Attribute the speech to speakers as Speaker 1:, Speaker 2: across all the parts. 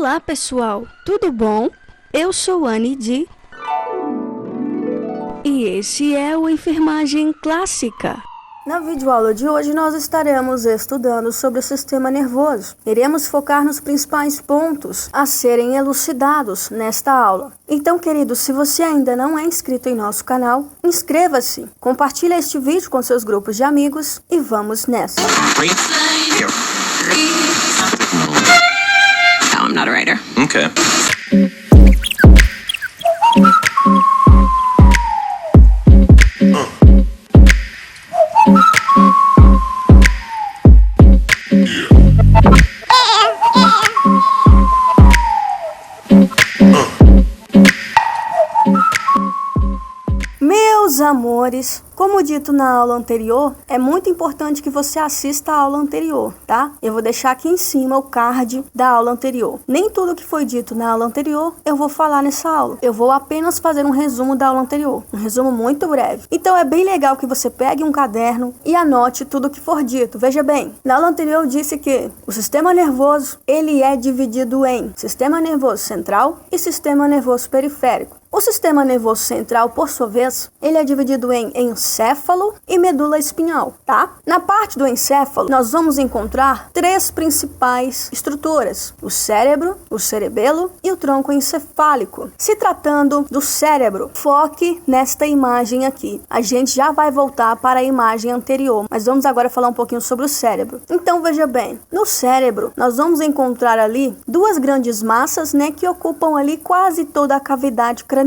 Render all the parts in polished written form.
Speaker 1: Olá pessoal, tudo bom? Eu sou Anne D. E esse é o Enfermagem Clássica.
Speaker 2: Na videoaula de hoje nós estaremos estudando sobre o sistema nervoso. Iremos focar nos principais pontos a serem elucidados nesta aula. Então, queridos, se você ainda não é inscrito em nosso canal, inscreva-se, compartilhe este vídeo com seus grupos de amigos e vamos nessa.
Speaker 3: No, I'm not a writer.
Speaker 4: Okay.
Speaker 2: Meus amores, como dito na aula anterior, é muito importante que você assista a aula anterior, tá? Eu vou deixar aqui em cima o card da aula anterior. Nem tudo que foi dito na aula anterior eu vou falar nessa aula. Eu vou apenas fazer um resumo da aula anterior, um resumo muito breve. Então é bem legal que você pegue um caderno e anote tudo que for dito. Veja bem, na aula anterior eu disse que o sistema nervoso, ele é dividido em sistema nervoso central e sistema nervoso periférico. O sistema nervoso central, por sua vez, ele é dividido em encéfalo e medula espinhal, tá? Na parte do encéfalo, nós vamos encontrar três principais estruturas: o cérebro, o cerebelo e o tronco encefálico. Se tratando do cérebro, foque nesta imagem aqui. A gente já vai voltar para a imagem anterior, mas vamos agora falar um pouquinho sobre o cérebro. Então, veja bem, no cérebro, nós vamos encontrar ali duas grandes massas, né, que ocupam ali quase toda a cavidade craniana.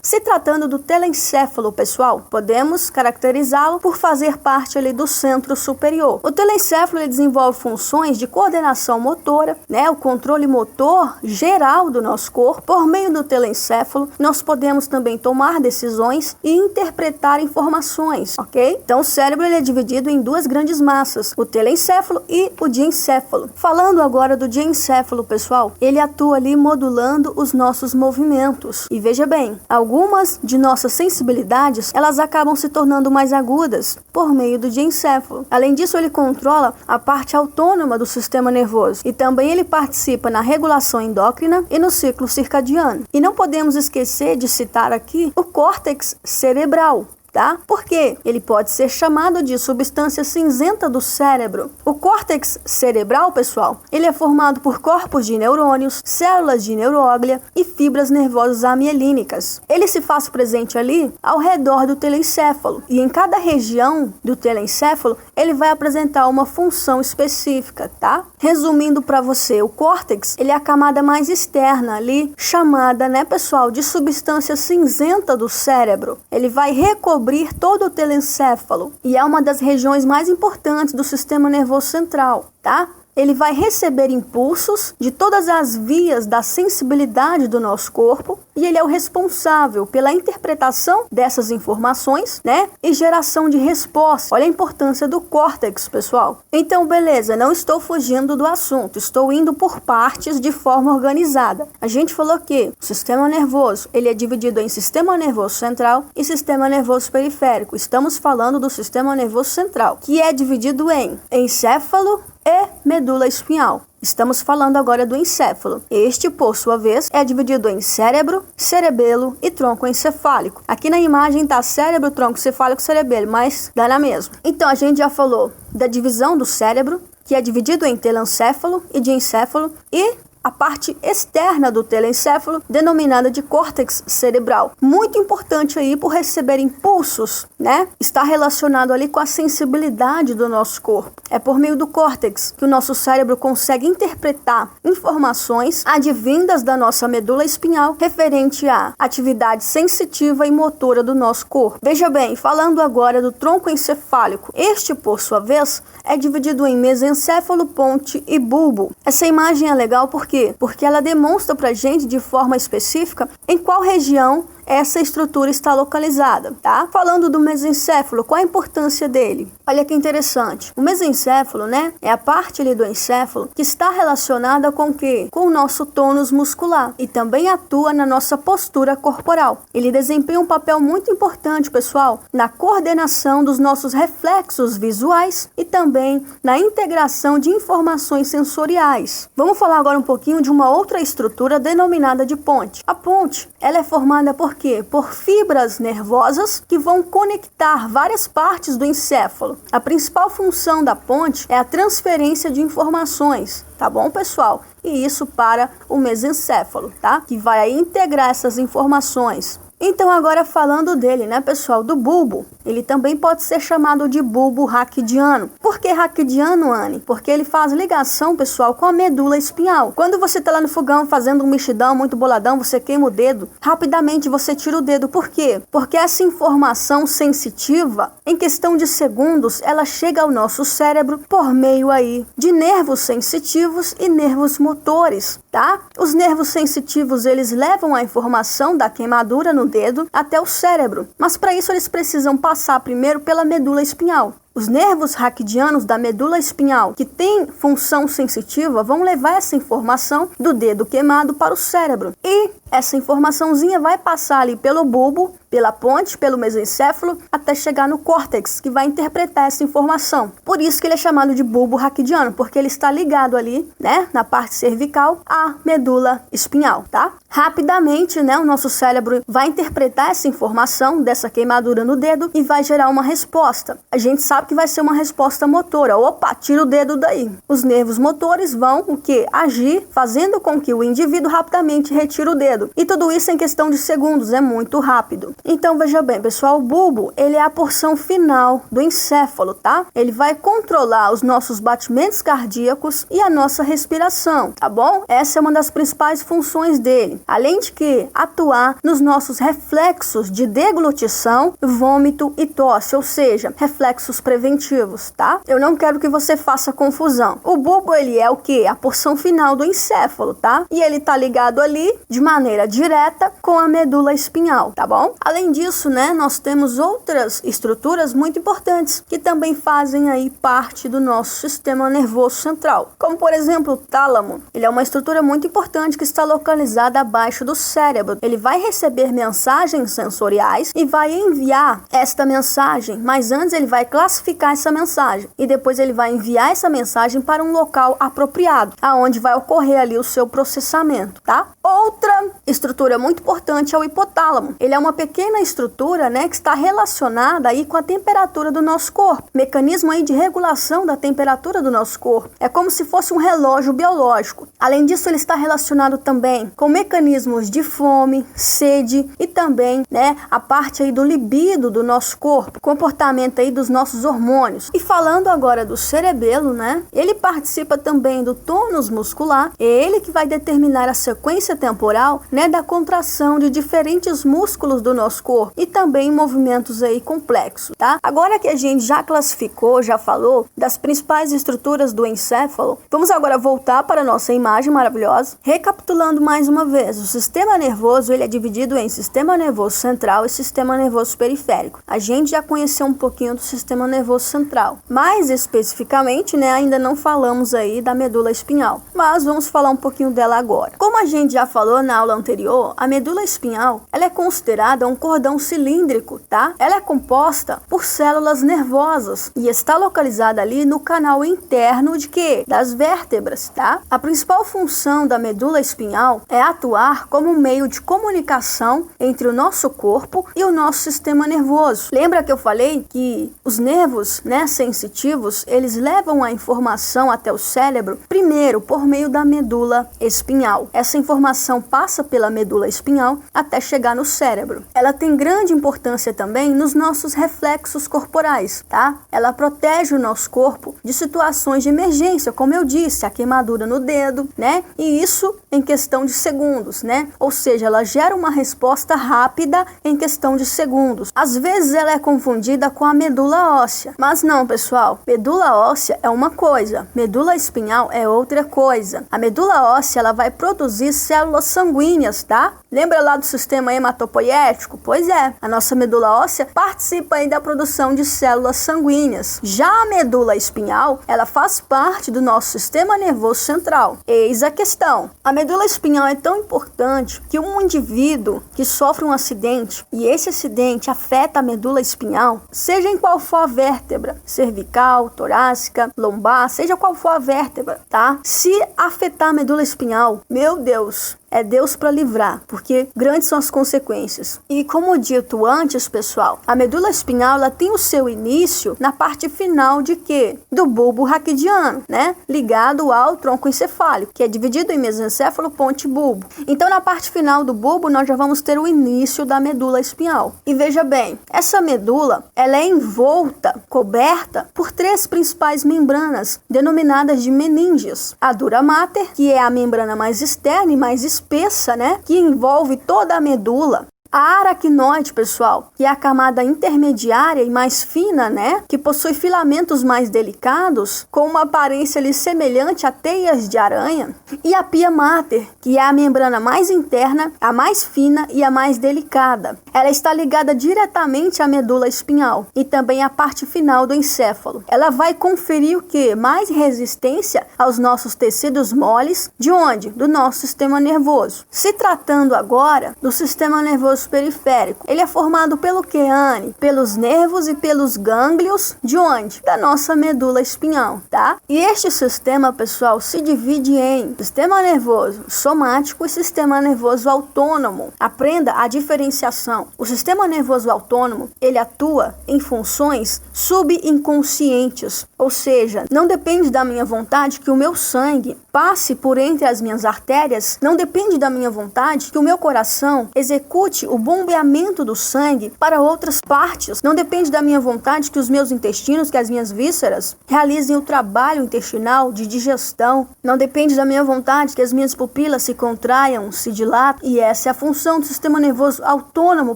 Speaker 2: Se tratando do telencéfalo, pessoal, podemos caracterizá-lo por fazer parte ali do centro superior. O telencéfalo ele desenvolve funções de coordenação motora, né, o controle motor geral do nosso corpo. Por meio do telencéfalo, nós podemos também tomar decisões e interpretar informações, ok? Então, o cérebro ele é dividido em duas grandes massas, o telencéfalo e o diencéfalo. Falando agora do diencéfalo, pessoal, ele atua ali modulando os nossos movimentos. E veja bem, algumas de nossas sensibilidades, elas acabam se tornando mais agudas por meio do diencéfalo. Além disso, ele controla a parte autônoma do sistema nervoso e também ele participa na regulação endócrina e no ciclo circadiano. E não podemos esquecer de citar aqui o córtex cerebral, tá? Porque ele pode ser chamado de substância cinzenta do cérebro. O córtex cerebral, pessoal, ele é formado por corpos de neurônios, células de neuróglia e fibras nervosas amielínicas. Ele se faz presente ali ao redor do telencéfalo e em cada região do telencéfalo ele vai apresentar uma função específica, tá? Resumindo para você, o córtex, ele é a camada mais externa ali, chamada, né, pessoal, de substância cinzenta do cérebro. Ele vai recobrir todo o telencéfalo e é uma das regiões mais importantes do sistema nervoso central, tá? Ele vai receber impulsos de todas as vias da sensibilidade do nosso corpo e ele é o responsável pela interpretação dessas informações, né? E geração de resposta. Olha a importância do córtex, pessoal. Então, beleza, não estou fugindo do assunto, estou indo por partes de forma organizada. A gente falou que o sistema nervoso, ele é dividido em sistema nervoso central e sistema nervoso periférico. Estamos falando do sistema nervoso central, que é dividido em encéfalo e medula espinhal. Estamos falando agora do encéfalo. Este, por sua vez, é dividido em cérebro, cerebelo e tronco encefálico. Aqui na imagem está cérebro, tronco encefálico, cerebelo, mas dá na mesma. Então, a gente já falou da divisão do cérebro, que é dividido em telencéfalo e diencéfalo, e a parte externa do telencéfalo, denominada de córtex cerebral. Muito importante aí por receber impulsos, né? Está relacionado ali com a sensibilidade do nosso corpo. É por meio do córtex que o nosso cérebro consegue interpretar informações advindas da nossa medula espinhal referente à atividade sensitiva e motora do nosso corpo. Veja bem, falando agora do tronco encefálico, este, por sua vez, é dividido em mesencéfalo, ponte e bulbo. Essa imagem é legal por quê? Porque ela demonstra pra gente de forma específica em qual região essa estrutura está localizada, tá? Falando do mesencéfalo, qual a importância dele? Olha que interessante. O mesencéfalo, né, é a parte ali do encéfalo que está relacionada com o quê? Com o nosso tônus muscular e também atua na nossa postura corporal. Ele desempenha um papel muito importante, pessoal, na coordenação dos nossos reflexos visuais e também na integração de informações sensoriais. Vamos falar agora um pouquinho de uma outra estrutura denominada de ponte. A ponte, ela é formada por quê? Por fibras nervosas que vão conectar várias partes do encéfalo. A principal função da ponte é a transferência de informações, tá bom, pessoal? E isso para o mesencéfalo, tá? Que vai aí integrar essas informações. Então agora falando dele, né, pessoal, do bulbo, ele também pode ser chamado de bulbo raquidiano. Por que raquidiano, Anne? Porque ele faz ligação, pessoal, com a medula espinhal. Quando você tá lá no fogão fazendo um mexidão muito boladão, você queima o dedo, rapidamente você tira o dedo. Por quê? Porque essa informação sensitiva, em questão de segundos, ela chega ao nosso cérebro por meio aí de nervos sensitivos e nervos motores, tá? Os nervos sensitivos, eles levam a informação da queimadura no dedo até o cérebro, mas para isso eles precisam passar primeiro pela medula espinhal. Os nervos raquidianos da medula espinhal, que tem função sensitiva, vão levar essa informação do dedo queimado para o cérebro. E essa informaçãozinha vai passar ali pelo bulbo, pela ponte, pelo mesencéfalo, até chegar no córtex, que vai interpretar essa informação. Por isso que ele é chamado de bulbo raquidiano, porque ele está ligado ali, né, na parte cervical, à medula espinhal, tá? Rapidamente, né, o nosso cérebro vai interpretar essa informação dessa queimadura no dedo e vai gerar uma resposta. A gente sabe que vai ser uma resposta motora. Opa, tira o dedo daí. Os nervos motores vão o quê? Agir, fazendo com que o indivíduo rapidamente retire o dedo. E tudo isso em questão de segundos, é muito rápido. Então veja bem, pessoal, o bulbo, ele é a porção final do encéfalo, tá? Ele vai controlar os nossos batimentos cardíacos e a nossa respiração, tá bom? Essa é uma das principais funções dele. Além de que atuar nos nossos reflexos de deglutição, vômito e tosse, ou seja, reflexos preventivos, tá? Eu não quero que você faça confusão. O bulbo, ele é o quê? A porção final do encéfalo, tá? E ele tá ligado ali de maneira direta com a medula espinhal, tá bom? Além disso, né, nós temos outras estruturas muito importantes que também fazem aí parte do nosso sistema nervoso central, como por exemplo o tálamo. Ele é uma estrutura muito importante que está localizada abaixo do cérebro. Ele vai receber mensagens sensoriais e vai enviar esta mensagem, mas antes ele vai classificar essa mensagem e depois ele vai enviar essa mensagem para um local apropriado, aonde vai ocorrer ali o seu processamento, tá? Outra estrutura muito importante é o hipotálamo. Ele é uma pequena estrutura, né, que está relacionada aí com a temperatura do nosso corpo. Mecanismo aí de regulação da temperatura do nosso corpo. É como se fosse um relógio biológico. Além disso, ele está relacionado também com mecanismos de fome, sede e também, né, a parte aí do libido do nosso corpo, comportamento aí dos nossos hormônios. E falando agora do cerebelo, né, ele participa também do tônus muscular. É ele que vai determinar a sequência temporal, né, da contração de diferentes músculos do nosso corpo e também movimentos aí complexos, tá? Agora que a gente já classificou, já falou das principais estruturas do encéfalo, vamos agora voltar para a nossa imagem maravilhosa. Recapitulando mais uma vez, o sistema nervoso, ele é dividido em sistema nervoso central e sistema nervoso periférico. A gente já conheceu um pouquinho do sistema nervoso central. Mais especificamente, né, ainda não falamos aí da medula espinhal, mas vamos falar um pouquinho dela agora. Como a gente já falou na aula anterior, a medula espinhal, ela é considerada um cordão cilíndrico, tá? Ela é composta por células nervosas e está localizada ali no canal interno de quê? Das vértebras, tá? A principal função da medula espinhal é atuar como meio de comunicação entre o nosso corpo e o nosso sistema nervoso. Lembra que eu falei que os nervos, né, sensitivos, eles levam a informação até o cérebro primeiro por meio da medula espinhal. Essa informação passa pela medula espinhal até chegar no cérebro. Ela tem grande importância também nos nossos reflexos corporais, tá? Ela protege o nosso corpo de situações de emergência, como eu disse, a queimadura no dedo, né? E isso em questão de segundos, né? Ou seja, ela gera uma resposta rápida em questão de segundos. Às vezes ela é confundida com a medula óssea, mas não, pessoal. Medula óssea é uma coisa, medula espinhal é outra coisa. A medula óssea, ela vai produzir células sanguíneas sanguíneas, tá? Lembra lá do sistema hematopoético? Pois é, a nossa medula óssea participa aí da produção de células sanguíneas. Já a medula espinhal, ela faz parte do nosso sistema nervoso central. Eis a questão. A medula espinhal é tão importante que um indivíduo que sofre um acidente e esse acidente afeta a medula espinhal, seja em qual for a vértebra, cervical, torácica, lombar, seja qual for a vértebra, tá? Se afetar a medula espinhal, meu Deus, é Deus para livrar, porque grandes são as consequências. E como dito antes, pessoal, a medula espinhal ela tem o seu início na parte final de quê? Do bulbo raquidiano, né? Ligado ao tronco encefálico, que é dividido em mesencéfalo, ponte e bulbo. Então, na parte final do bulbo, nós já vamos ter o início da medula espinhal. E veja bem, essa medula, ela é envolta, coberta por 3 principais membranas, denominadas de meninges. A dura mater, que é a membrana mais externa e mais espessa, né, que envolve toda a medula. A aracnoide, pessoal, que é a camada intermediária e mais fina, né, que possui filamentos mais delicados, com uma aparência ali semelhante a teias de aranha. E a pia mater, que é a membrana mais interna, a mais fina e a mais delicada. Ela está ligada diretamente à medula espinhal e também à parte final do encéfalo. Ela vai conferir o quê? Mais resistência aos nossos tecidos moles, de onde? Do nosso sistema nervoso. Se tratando agora do sistema nervoso periférico. Ele é formado pelo quê, Anne? Pelos nervos e pelos gânglios, de onde? Da nossa medula espinhal, tá? E este sistema, pessoal, se divide em sistema nervoso somático e sistema nervoso autônomo. Aprenda a diferenciação. O sistema nervoso autônomo, ele atua em funções subinconscientes, ou seja, não depende da minha vontade que o meu sangue passe por entre as minhas artérias, não depende da minha vontade que o meu coração execute o bombeamento do sangue para outras partes, não depende da minha vontade que os meus intestinos, que as minhas vísceras realizem o trabalho intestinal de digestão, não depende da minha vontade que as minhas pupilas se contraiam, se dilatem, e essa é a função do sistema nervoso autônomo,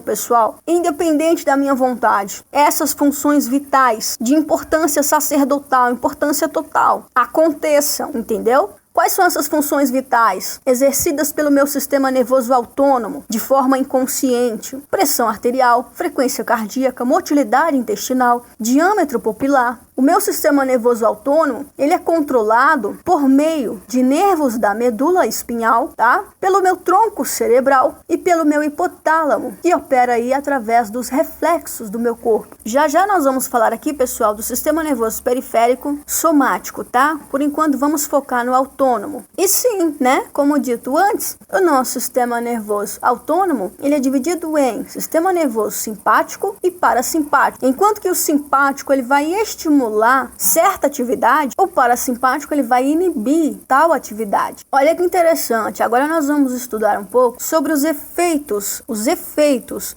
Speaker 2: pessoal, independente da minha vontade. Essas funções vitais, de importância sacerdotal, importância total, aconteçam, entendeu? Quais são essas funções vitais exercidas pelo meu sistema nervoso autônomo de forma inconsciente? Pressão arterial, frequência cardíaca, motilidade intestinal, diâmetro pupilar. O meu sistema nervoso autônomo, ele é controlado por meio de nervos da medula espinhal, tá? Pelo meu tronco cerebral e pelo meu hipotálamo, que opera aí através dos reflexos do meu corpo. Já já nós vamos falar aqui, pessoal, do sistema nervoso periférico somático, tá? Por enquanto vamos focar no autônomo. E sim, né? Como dito antes, o nosso sistema nervoso autônomo, ele é dividido em sistema nervoso simpático e parasimpático. Enquanto que o simpático, ele vai estimular certa atividade, o parasimpático ele vai inibir tal atividade. Olha que interessante, agora nós vamos estudar um pouco sobre os efeitos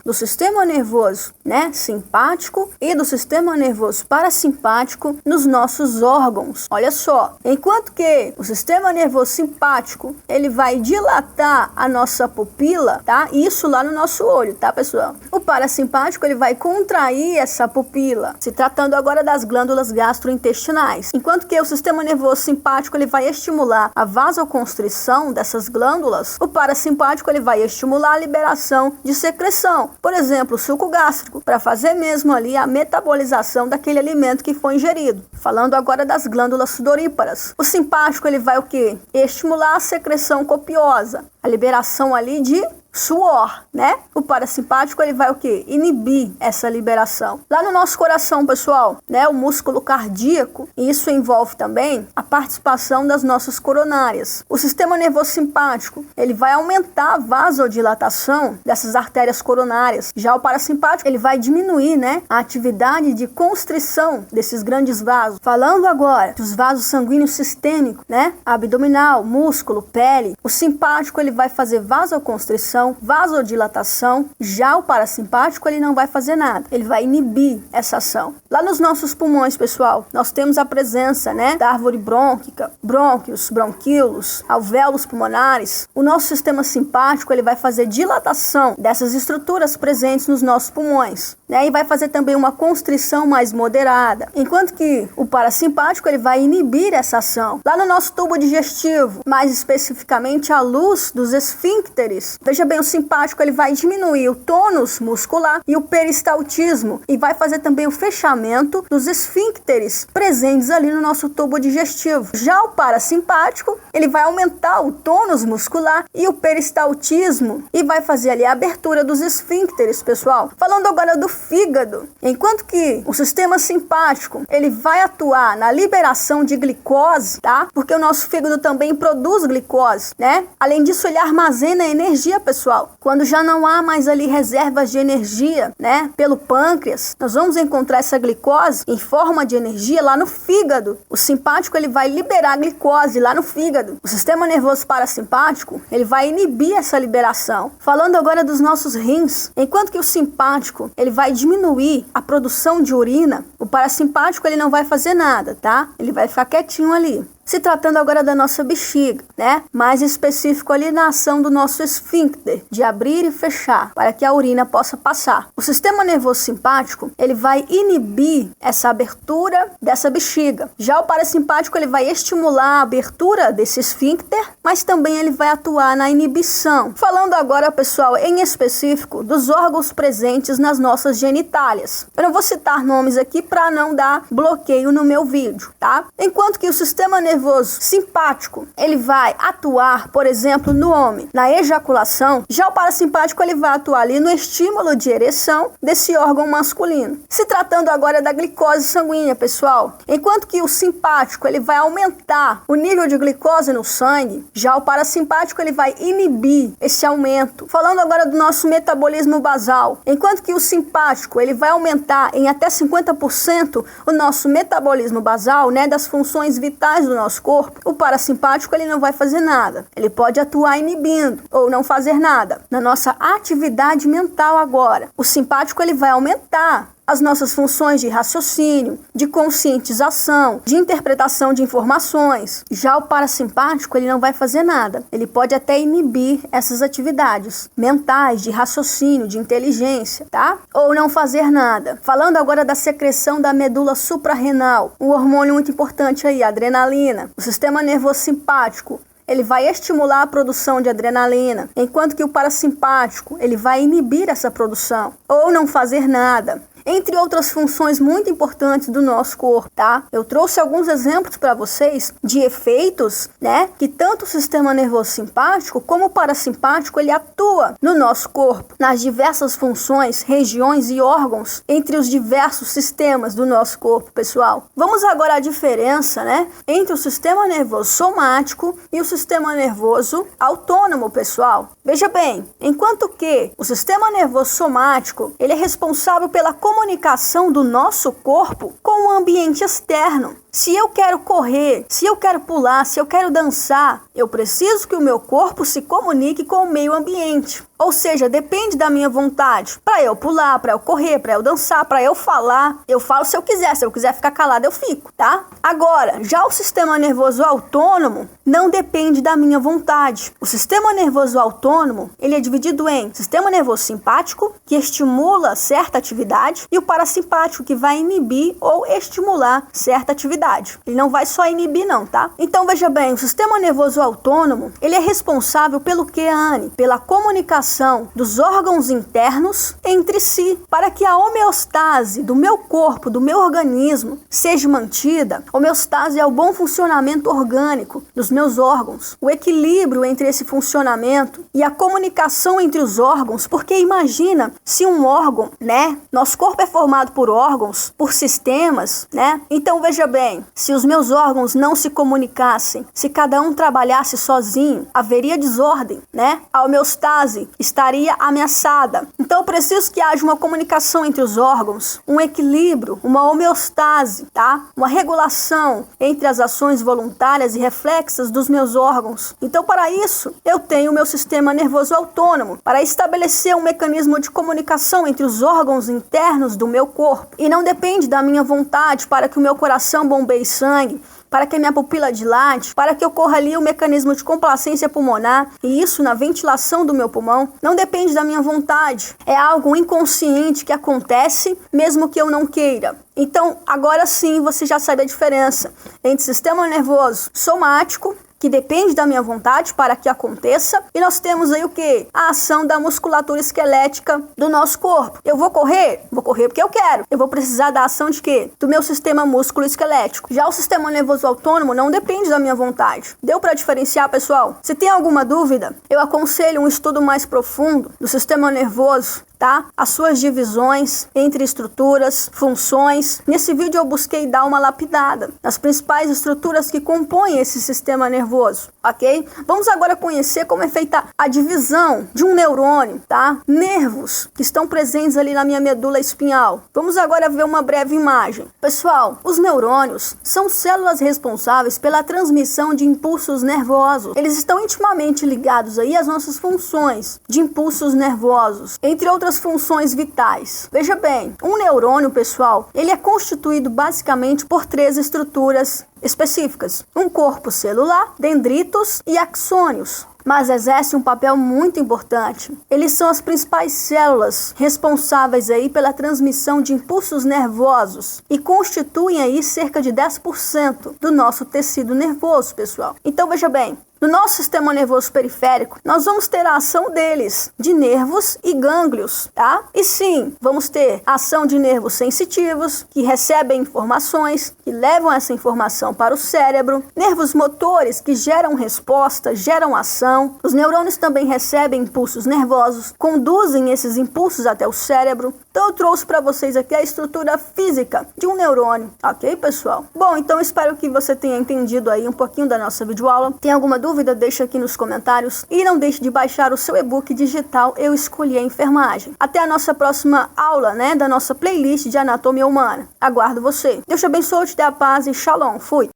Speaker 2: do sistema nervoso, né, simpático e do sistema nervoso parasimpático nos nossos órgãos. Olha só, enquanto que o sistema nervoso simpático, ele vai dilatar a nossa pupila, tá? Isso lá no nosso olho, tá, pessoal? O parasimpático, ele vai contrair essa pupila, se tratando agora das glândulas gastrointestinais. Enquanto que o sistema nervoso simpático ele vai estimular a vasoconstrição dessas glândulas, o parasimpático ele vai estimular a liberação de secreção, por exemplo, o suco gástrico, para fazer mesmo ali a metabolização daquele alimento que foi ingerido. Falando agora das glândulas sudoríparas. O simpático ele vai o quê? Estimular a secreção copiosa, a liberação ali de suor, né? O parasimpático ele vai o quê? Inibir essa liberação. Lá no nosso coração, pessoal, né? O músculo cardíaco, e isso envolve também a participação das nossas coronárias. O sistema nervoso simpático, ele vai aumentar a vasodilatação dessas artérias coronárias. Já o parasimpático, ele vai diminuir, né? A atividade de constrição desses grandes vasos. Falando agora dos vasos sanguíneos sistêmicos, né? Abdominal, músculo, pele. O simpático, ele vai fazer vasoconstrição, vasodilatação. Já o parasimpático ele não vai fazer nada, ele vai inibir essa ação. Lá nos nossos pulmões, pessoal, nós temos a presença, né, da árvore brônquica, brônquios, bronquíolos, alvéolos pulmonares. O nosso sistema simpático ele vai fazer dilatação dessas estruturas presentes nos nossos pulmões. né? E vai fazer também uma constrição mais moderada. Enquanto que o parasimpático, ele vai inibir essa ação. Lá no nosso tubo digestivo, mais especificamente a luz dos esfíncteres. Veja bem, o simpático, ele vai diminuir o tônus muscular e o peristaltismo e vai fazer também o fechamento dos esfíncteres presentes ali no nosso tubo digestivo. Já o parasimpático, ele vai aumentar o tônus muscular e o peristaltismo e vai fazer ali a abertura dos esfíncteres, pessoal. Falando agora do fígado, enquanto que o sistema simpático, ele vai atuar na liberação de glicose, tá? Porque o nosso fígado também produz glicose, né? Além disso, ele armazena energia, pessoal. Quando já não há mais ali reservas de energia, né? Pelo pâncreas, nós vamos encontrar essa glicose em forma de energia lá no fígado. O simpático, ele vai liberar a glicose lá no fígado. O sistema nervoso parasimpático, ele vai inibir essa liberação. Falando agora dos nossos rins, enquanto que o simpático, ele vai diminuir a produção de urina, o parasimpático, ele não vai fazer nada, tá? Ele vai ficar quietinho ali. Se tratando agora da nossa bexiga, né? Mais específico ali na ação do nosso esfíncter, de abrir e fechar, para que a urina possa passar. O sistema nervoso simpático, ele vai inibir essa abertura dessa bexiga. Já o parasimpático, ele vai estimular a abertura desse esfíncter, mas também ele vai atuar na inibição. Falando agora, pessoal, em específico, dos órgãos presentes nas nossas genitálias. Eu não vou citar nomes aqui para não dar bloqueio no meu vídeo, tá? Enquanto que o sistema nervoso simpático, ele vai atuar, por exemplo, no homem, na ejaculação. Já o parasimpático, ele vai atuar ali no estímulo de ereção desse órgão masculino. Se tratando agora da glicose sanguínea, pessoal, enquanto que o simpático, ele vai aumentar o nível de glicose no sangue, já o parasimpático, ele vai inibir esse aumento. Falando agora do nosso metabolismo basal, enquanto que o simpático, ele vai aumentar em até 50% o nosso metabolismo basal, né, das funções vitais do nosso corpo, o parasimpático, ele não vai fazer nada. Ele pode atuar inibindo ou não fazer nada. Na nossa atividade mental agora, o simpático, ele vai aumentar as nossas funções de raciocínio, de conscientização, de interpretação de informações. Já o parasimpático, ele não vai fazer nada. Ele pode até inibir essas atividades mentais, de raciocínio, de inteligência, tá? Ou não fazer nada. Falando agora da secreção da medula suprarrenal, um hormônio muito importante aí, a adrenalina. O sistema nervoso simpático, ele vai estimular a produção de adrenalina, enquanto que o parasimpático, ele vai inibir essa produção, ou não fazer nada. Entre outras funções muito importantes do nosso corpo, tá? Eu trouxe alguns exemplos para vocês de efeitos, né? Que tanto o sistema nervoso simpático como o parasimpático, ele atua no nosso corpo, nas diversas funções, regiões e órgãos, entre os diversos sistemas do nosso corpo, pessoal. Vamos agora à diferença, né? Entre o sistema nervoso somático e o sistema nervoso autônomo, pessoal. Veja bem, enquanto que o sistema nervoso somático, ele é responsável pela comunicação do nosso corpo com o ambiente externo. Se eu quero correr, se eu quero pular, se eu quero dançar, eu preciso que o meu corpo se comunique com o meio ambiente. Ou seja, depende da minha vontade. Para eu pular, para eu correr, para eu dançar, para eu falar, eu falo se eu quiser. Se eu quiser ficar calado, eu fico, tá? Agora, já o sistema nervoso autônomo não depende da minha vontade. O sistema nervoso autônomo, ele é dividido em sistema nervoso simpático, que estimula certa atividade, e o parasimpático, que vai inibir ou estimular certa atividade. Ele não vai só inibir não, tá? Então veja bem, o sistema nervoso autônomo, ele é responsável pelo que, Anne? Pela comunicação dos órgãos internos entre si, para que a homeostase do meu corpo, do meu organismo, seja mantida. Homeostase é o bom funcionamento orgânico dos meus órgãos, o equilíbrio entre esse funcionamento e a comunicação entre os órgãos, porque imagina se um órgão, né? Nosso corpo é formado por órgãos, por sistemas, né? Então veja bem, se os meus órgãos não se comunicassem, se cada um trabalhasse sozinho, haveria desordem, né? A homeostase estaria ameaçada. Então eu preciso que haja uma comunicação entre os órgãos, um equilíbrio, uma homeostase, tá? Uma regulação entre as ações voluntárias e reflexas dos meus órgãos. Então para isso, eu tenho o meu sistema nervoso autônomo, para estabelecer um mecanismo de comunicação entre os órgãos internos do meu corpo. E não depende da minha vontade para que o meu coração bombeie sangue, para que a minha pupila dilate, para que ocorra ali o mecanismo de complacência pulmonar, e isso na ventilação do meu pulmão, não depende da minha vontade. É algo inconsciente que acontece, mesmo que eu não queira. Então, agora sim, você já sabe a diferença entre sistema nervoso somático, que depende da minha vontade para que aconteça, e nós temos aí o quê? A ação da musculatura esquelética do nosso corpo. Eu vou correr? Vou correr porque eu quero. Eu vou precisar da ação de quê? Do meu sistema músculo-esquelético. Já o sistema nervoso autônomo não depende da minha vontade. Deu para diferenciar, pessoal? Se tem alguma dúvida, eu aconselho um estudo mais profundo do sistema nervoso, tá? As suas divisões entre estruturas, funções. Nesse vídeo eu busquei dar uma lapidada nas principais estruturas que compõem esse sistema nervoso, ok? Vamos agora conhecer como é feita a divisão de um neurônio, tá? Nervos que estão presentes ali na minha medula espinhal. Vamos agora ver uma breve imagem. Pessoal, os neurônios são células responsáveis pela transmissão de impulsos nervosos. Eles estão intimamente ligados aí às nossas funções de impulsos nervosos, entre outras funções vitais. Veja bem, um neurônio, pessoal, ele é constituído basicamente por 3 estruturas específicas: um corpo celular, dendritos e axônios. Mas exerce um papel muito importante. Eles são as principais células responsáveis aí pela transmissão de impulsos nervosos e constituem aí cerca de 10% do nosso tecido nervoso, pessoal. Então veja bem, no nosso sistema nervoso periférico, nós vamos ter a ação deles, de nervos e gânglios, tá? E sim, vamos ter a ação de nervos sensitivos, que recebem informações, que levam essa informação para o cérebro. Nervos motores, que geram resposta, geram ação. Os neurônios também recebem impulsos nervosos, conduzem esses impulsos até o cérebro. Então eu trouxe para vocês aqui a estrutura física de um neurônio, ok, pessoal? Bom, então espero que você tenha entendido aí um pouquinho da nossa videoaula. Tem alguma dúvida? Deixa aqui nos comentários. E não deixe de baixar o seu e-book digital Eu Escolhi a Enfermagem. Até a nossa próxima aula, da nossa playlist de anatomia humana. Aguardo você. Deus te abençoe, te dê a paz e shalom. Fui!